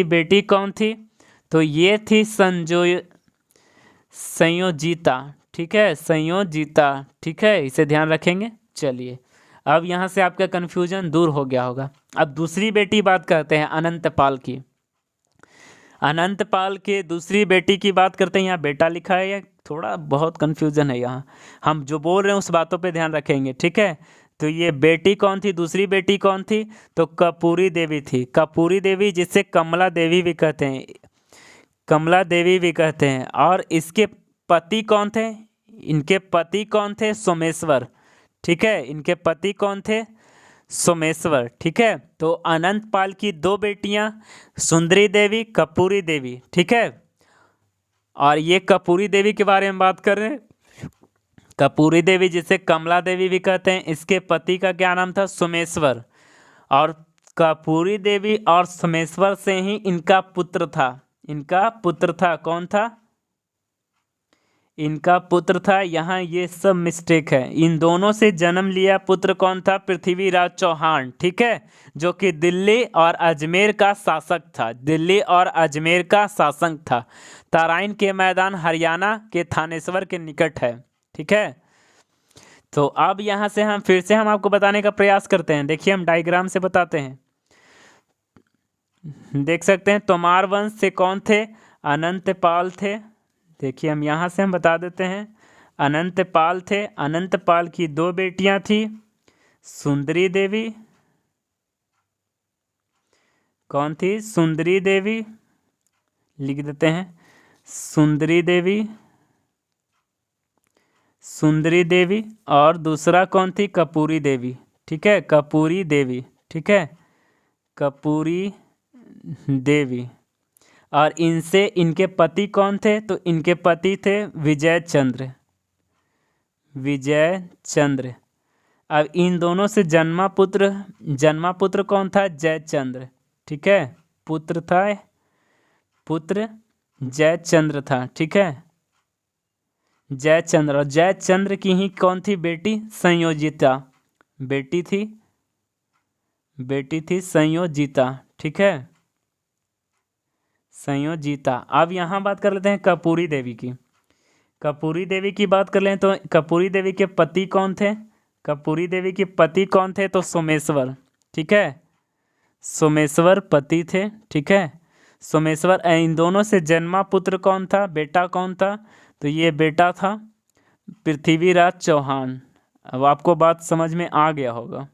बेटी कौन थी? तो ये थी संयोजिता। ठीक है, संयोजिता। ठीक है, इसे ध्यान रखेंगे। चलिए, अब यहाँ से आपका कन्फ्यूजन दूर हो गया होगा। अब दूसरी बेटी बात करते हैं अनंतपाल की। अनंतपाल के दूसरी बेटी की बात करते हैं। यहाँ बेटा लिखा है, थोड़ा बहुत कन्फ्यूजन है यहाँ। हम जो बोल रहे हैं उस बातों पे ध्यान रखेंगे। ठीक है। तो ये बेटी कौन थी? दूसरी बेटी कौन थी? तो कपूरी देवी थी। कपूरी देवी जिसे कमला देवी भी कहते हैं। और इसके पति कौन थे? इनके पति कौन थे? सोमेश्वर। ठीक है, इनके पति कौन थे? सोमेश्वर। ठीक है। तो अनंतपाल की दो बेटियां सुंदरी देवी, कपूरी देवी। ठीक है। और ये कपूरी देवी के बारे में बात कर रहे हैं। कपूरी देवी जिसे कमला देवी भी कहते हैं, इसके पति का क्या नाम था? सोमेश्वर। और कपूरी देवी और सोमेश्वर से ही इनका पुत्र था। कौन था? इनका पुत्र था। यहाँ ये सब मिस्टेक है। इन दोनों से जन्म लिया पुत्र कौन था? पृथ्वीराज चौहान। ठीक है, जो कि दिल्ली और अजमेर का शासक था। तराइन के मैदान हरियाणा के थानेश्वर के निकट है। ठीक है। तो अब यहाँ से हम फिर से आपको बताने का प्रयास करते हैं। देखिए, हम डायग्राम से बताते हैं। देख सकते हैं तोमार वंश से कौन थे? अनंतपाल थे। देखिए, हम यहाँ से बता देते हैं, अनंतपाल थे। अनंतपाल की दो बेटियां थी, सुंदरी देवी कौन थी? सुंदरी देवी, लिख देते हैं सुंदरी देवी, सुंदरी देवी। और दूसरा कौन थी? कपूरी देवी। ठीक है, कपूरी देवी। ठीक है, कपूरी देवी। और इनसे इनके पति कौन थे? तो इनके पति थे विजय चंद्र, विजय चंद्र। अब इन दोनों से जन्मा पुत्र कौन था? जयचंद्र। ठीक है, पुत्र था, पुत्र जयचंद्र था। ठीक है, जयचंद्र। और जयचंद्र की ही कौन थी बेटी? संयोजिता, बेटी थी, बेटी थी संयोजिता। ठीक है, संयोजिता। अब यहाँ बात कर लेते हैं कपूरी देवी की। कपूरी देवी की बात कर लें तो कपूरी देवी के पति कौन थे? कपूरी देवी के पति कौन थे? तो सोमेश्वर। ठीक है, सोमेश्वर पति थे। ठीक है, सोमेश्वर। इन दोनों से जन्मा पुत्र कौन था? बेटा कौन था? तो ये बेटा था पृथ्वीराज चौहान। अब आपको बात समझ में आ गया होगा,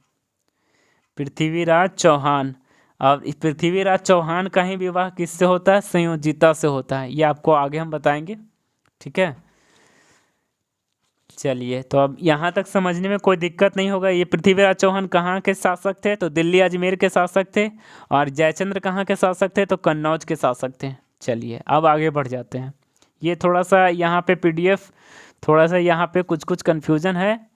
पृथ्वीराज चौहान। अब इस पृथ्वीराज चौहान का ही विवाह किससे होता है? संयोजिता से होता है। ये आपको आगे हम बताएंगे। ठीक है, चलिए, तो अब यहाँ तक समझने में कोई दिक्कत नहीं होगा। ये पृथ्वीराज चौहान कहाँ के शासक थे? तो दिल्ली अजमेर के शासक थे। और जयचंद्र कहाँ के शासक थे? तो कन्नौज के शासक थे। चलिए, अब आगे बढ़ जाते हैं। ये थोड़ा सा यहाँ पे पीडीएफ, थोड़ा सा यहाँ पे कुछ कुछ कन्फ्यूजन है।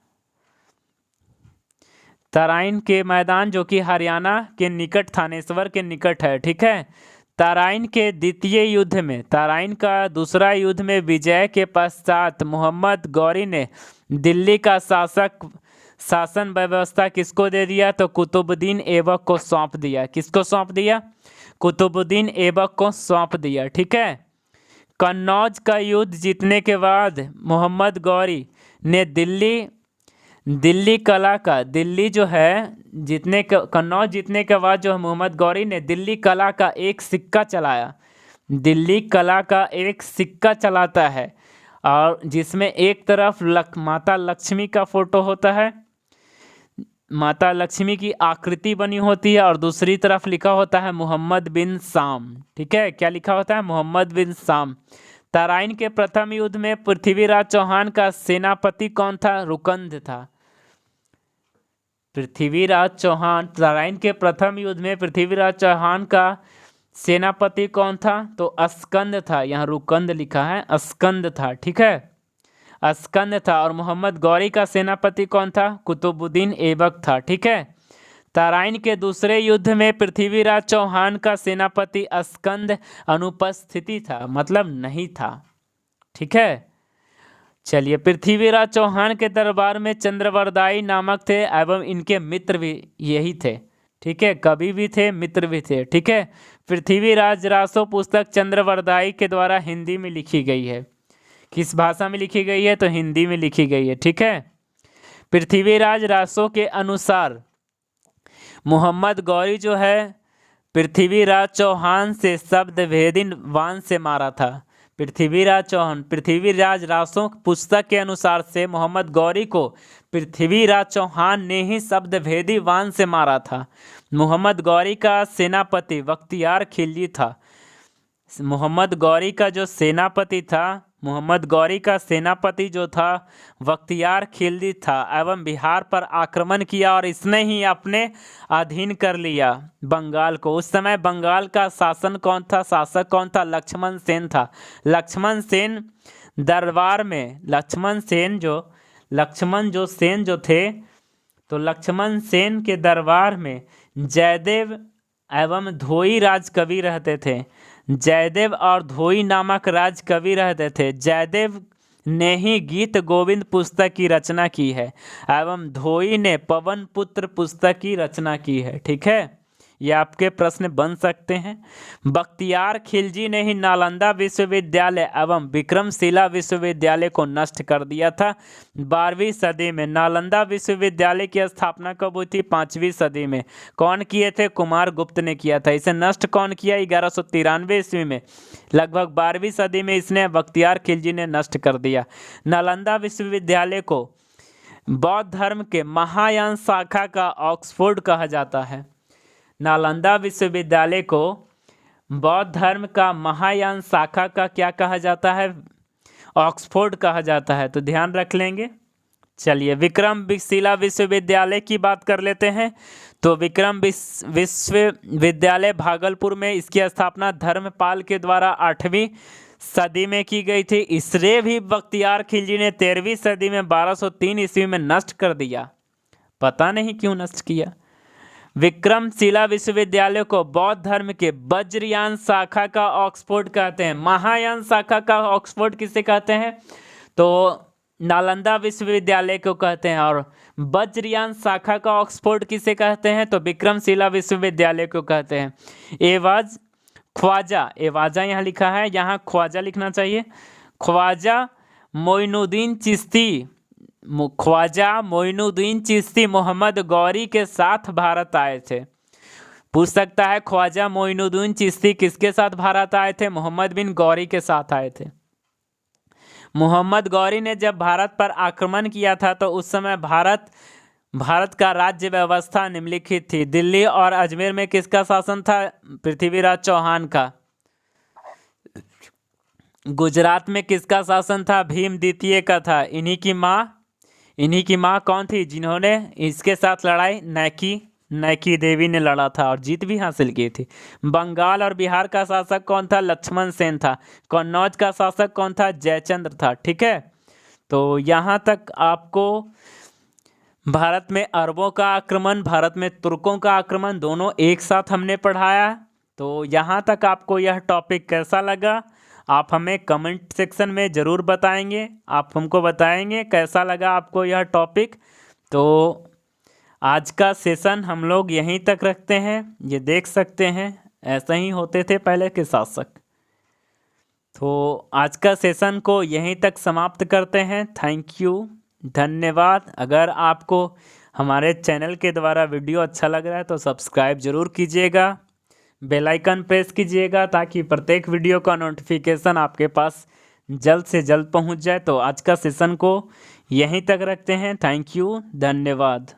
तराइन के मैदान जो कि हरियाणा के निकट, थानेश्वर के निकट है। ठीक है, तराइन के द्वितीय युद्ध में, तराइन का दूसरा युद्ध में विजय के पश्चात मोहम्मद गौरी ने दिल्ली का शासन व्यवस्था किसको दे दिया? तो कुतुबुद्दीन ऐबक को सौंप दिया। किसको सौंप दिया? कुतुबुद्दीन ऐबक को सौंप दिया। ठीक है, कन्नौज का युद्ध जीतने के बाद मोहम्मद गौरी ने दिल्ली कला का, दिल्ली जो है कन्नौज जीतने के बाद जो मोहम्मद गौरी ने दिल्ली कला का एक सिक्का चलाया, दिल्ली कला का एक सिक्का चलाता है। और जिसमें एक तरफ माता लक्ष्मी का फोटो होता है, माता लक्ष्मी की आकृति बनी होती है, और दूसरी तरफ लिखा होता है मोहम्मद बिन शाम। ठीक है, क्या लिखा होता है? मोहम्मद बिन शाम। तराइन के प्रथम युद्ध में पृथ्वीराज चौहान का सेनापति कौन था? रुकंद था। पृथ्वीराज चौहान, तराइन के प्रथम युद्ध में पृथ्वीराज चौहान का सेनापति कौन था? तो अस्कंद था। यहाँ रुकंद लिखा है, अस्कंद था। ठीक है, अस्कंद था। और मोहम्मद गौरी का सेनापति कौन था? कुतुबुद्दीन ऐबक था। ठीक है, तराइन के दूसरे युद्ध में पृथ्वीराज चौहान का सेनापति अस्कंद अनुपस्थिति था, मतलब नहीं था। ठीक है, चलिए, पृथ्वीराज चौहान के दरबार में चंद्रवरदाई नामक थे एवं इनके मित्र भी यही थे। ठीक है, कवि भी थे, मित्र भी थे। ठीक है, पृथ्वीराज रासो पुस्तक चंद्रवरदाई के द्वारा हिंदी में लिखी गई है। किस भाषा में लिखी गई है? तो हिंदी में लिखी गई है। ठीक है, पृथ्वीराज रासो के अनुसार मोहम्मद गौरी जो है पृथ्वीराज चौहान से शब्द भेदी बाण से मारा था। पृथ्वीराज चौहान, पृथ्वीराज रासो पुस्तक के अनुसार से मोहम्मद गौरी को पृथ्वीराज चौहान ने ही शब्द भेदी बाण से मारा था। मोहम्मद गौरी का सेनापति बख्तियार खिलजी था। मोहम्मद गौरी का जो सेनापति था, मोहम्मद गौरी का सेनापति जो था बख्तियार खिलजी था एवं बिहार पर आक्रमण किया और इसने ही अपने अधीन कर लिया बंगाल को। उस समय बंगाल का शासन कौन था? शासक कौन था? लक्ष्मण सेन था। लक्ष्मण सेन दरबार में, लक्ष्मण सेन जो थे, तो लक्ष्मण सेन के दरबार में जयदेव एवं धोई राजकवि रहते थे। जयदेव और धोई नामक राजकवि रहते थे। जयदेव ने ही गीत गोविंद पुस्तक की रचना की है एवं धोई ने पवन पुत्र पुस्तक की रचना की है। ठीक है, ये आपके प्रश्न बन सकते हैं। बख्तियार खिलजी ने ही नालंदा विश्वविद्यालय एवं विक्रमशिला विश्वविद्यालय को नष्ट कर दिया था 12वीं सदी में। नालंदा विश्वविद्यालय की स्थापना कब हुई थी? 5वीं सदी में। कौन किए थे? कुमार गुप्त ने किया था। इसे नष्ट कौन किया? 1193 ईस्वी में। लगभग 12वीं सदी में इसने बख्तियार खिलजी ने नष्ट कर दिया। नालंदा विश्वविद्यालय को बौद्ध धर्म के महायान शाखा का ऑक्सफोर्ड कहा जाता है। नालंदा विश्वविद्यालय को बौद्ध धर्म का महायान शाखा का क्या कहा जाता है? ऑक्सफोर्ड कहा जाता है, तो ध्यान रख लेंगे। चलिए विक्रमशिला विश्वविद्यालय की बात कर लेते हैं। तो विक्रम विश्वविद्यालय भागलपुर में, इसकी स्थापना धर्मपाल के द्वारा 8वीं सदी में की गई थी। इसे भी बख्तियार खिलजी ने 13वीं सदी में 1203 ईस्वी में नष्ट कर दिया। पता नहीं क्यों नष्ट किया। विक्रमशिला विश्वविद्यालय को बौद्ध धर्म के वज्रयान शाखा का ऑक्सफोर्ड कहते हैं। महायान शाखा का ऑक्सफोर्ड किसे कहते हैं? तो नालंदा विश्वविद्यालय को कहते हैं। और वज्रयान शाखा का ऑक्सफोर्ड किसे कहते हैं? तो विक्रमशिला विश्वविद्यालय को कहते हैं। एवाज ख्वाजा, एवाजा यहाँ लिखा है, यहाँ ख्वाजा लिखना चाहिए। ख्वाजा मोइनुद्दीन चिश्ती, ख्वाजा मोइनुद्दीन चिश्ती मोहम्मद गौरी के साथ भारत आए थे। पूछ सकता है ख्वाजा मोइनुद्दीन चिश्ती किसके साथ भारत आए थे? मोहम्मद बिन गौरी के साथ आए थे। मोहम्मद गौरी ने जब भारत पर आक्रमण किया था तो उस समय भारत का राज्य व्यवस्था निम्नलिखित थी। दिल्ली और अजमेर में किसका शासन था? पृथ्वीराज चौहान का। गुजरात में किसका शासन था? भीम द्वितीय का था। इन्हीं की माँ कौन थी जिन्होंने इसके साथ लड़ाई? नैकी देवी ने लड़ा था और जीत भी हासिल की थी। बंगाल और बिहार का शासक कौन था? लक्ष्मण सेन था। कन्नौज का शासक कौन था? जयचंद्र था। ठीक है, तो यहाँ तक आपको भारत में अरबों का आक्रमण, भारत में तुर्कों का आक्रमण दोनों एक साथ हमने पढ़ाया। तो यहाँ तक आपको यह टॉपिक कैसा लगा आप हमें कमेंट सेक्शन में ज़रूर बताएंगे। आप हमको बताएंगे कैसा लगा आपको यह टॉपिक। तो आज का सेशन हम लोग यहीं तक रखते हैं। ये देख सकते हैं ऐसा ही होते थे पहले के शासक। तो आज का सेशन को यहीं तक समाप्त करते हैं। थैंक यू, धन्यवाद। अगर आपको हमारे चैनल के द्वारा वीडियो अच्छा लग रहा है तो सब्सक्राइब ज़रूर कीजिएगा, बेल आइकन प्रेस कीजिएगा ताकि प्रत्येक वीडियो का नोटिफिकेशन आपके पास जल्द से जल्द पहुंच जाए। तो आज का सेशन को यहीं तक रखते हैं। थैंक यू, धन्यवाद।